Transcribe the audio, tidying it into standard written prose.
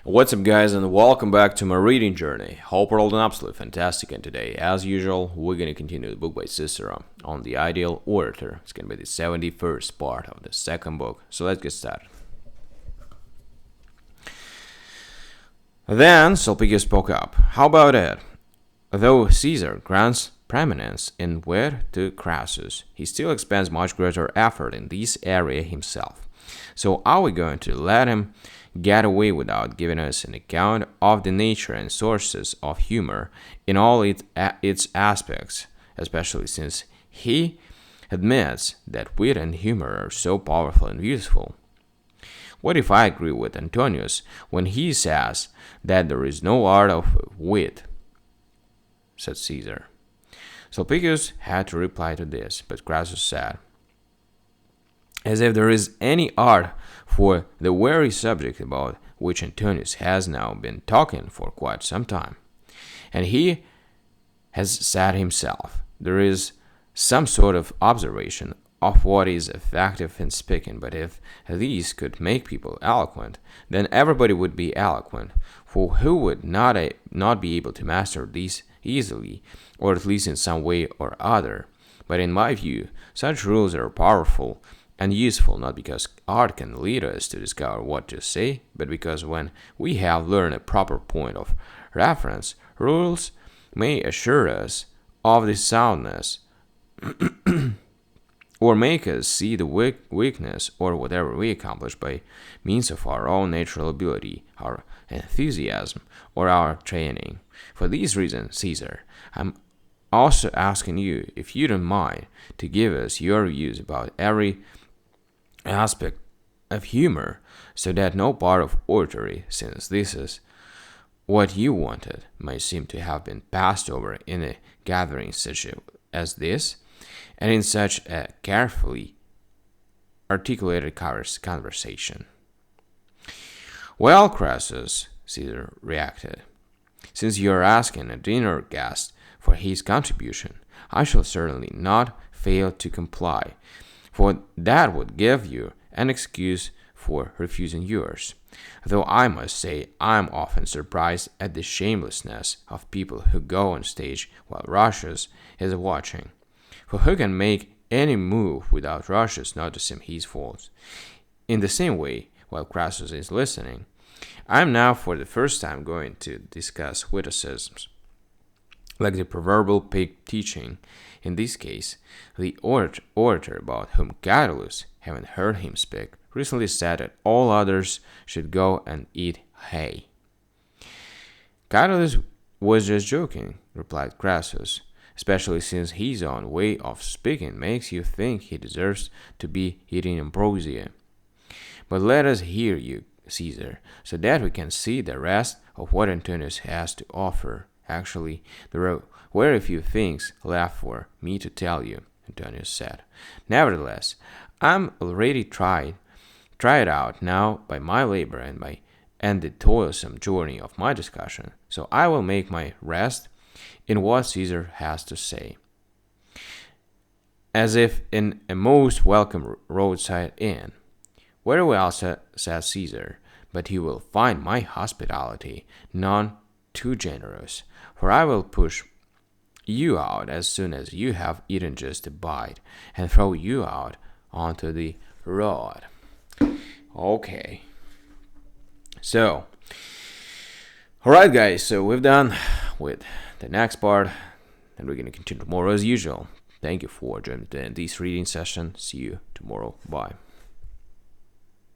What's up, guys, and welcome back to my reading journey. Hope we're all doing absolutely fantastic, and today, as usual, we're going to continue the book by Cicero on the ideal orator. It's going to be the 71st part of the second book, so let's get started. Then Sulpicius spoke up. How about it? Though Caesar grants preeminence in wit to Crassus, he still expends much greater effort in this area himself. So are we going to let him get away without giving us an account of the nature and sources of humor in all its aspects, especially since he admits that wit and humor are so powerful and useful? What if I agree with Antonius when he says that there is no art of wit? Said Caesar. Sulpicius had to reply to this, but Crassus said, as if there is any art for the very subject about which Antonius has now been talking for quite some time. And he has said himself, there is some sort of observation of what is effective in speaking, but if these could make people eloquent, then everybody would be eloquent, for who would not be able to master these easily, or at least in some way or other? But in my view, such rules are powerful and useful not because art can lead us to discover what to say, but because when we have learned a proper point of reference, rules may assure us of the soundness or make us see the weakness or whatever we accomplish by means of our own natural ability, our enthusiasm, or our training. For these reasons, Caesar, I'm also asking you, if you don't mind, to give us your views about every aspect of humor, so that no part of oratory, since this is what you wanted, may seem to have been passed over in a gathering such as this, and in such a carefully articulated conversation. Well, Crassus, Caesar reacted, since you are asking a dinner guest for his contribution, I shall certainly not fail to comply, for that would give you an excuse for refusing yours. Though I must say I'm often surprised at the shamelessness of people who go on stage while Roscius is watching. For who can make any move without Roscius noticing his faults? In the same way, while Crassus is listening, I am now for the first time going to discuss witticisms, like the proverbial pig teaching. In this case, the orator about whom Catullus, having heard him speak, recently said that all others should go and eat hay. Catullus was just joking, replied Crassus, especially since his own way of speaking makes you think he deserves to be eating ambrosia. But let us hear you, Caesar, so that we can see the rest of what Antonius has to offer. Actually, there are very few things left for me to tell you, Antonius said. Nevertheless, I'm already tried out now by my labor and the toilsome journey of my discussion, so I will make my rest in what Caesar has to say. As if in a most welcome roadside inn. Very well, said Caesar, but he will find my hospitality none too generous, for I will push you out as soon as you have eaten just a bite, and throw you out onto the road. Okay. So, alright guys, so we've done with the next part, and we're going to continue tomorrow as usual. Thank you for joining this reading session. See you tomorrow. Bye.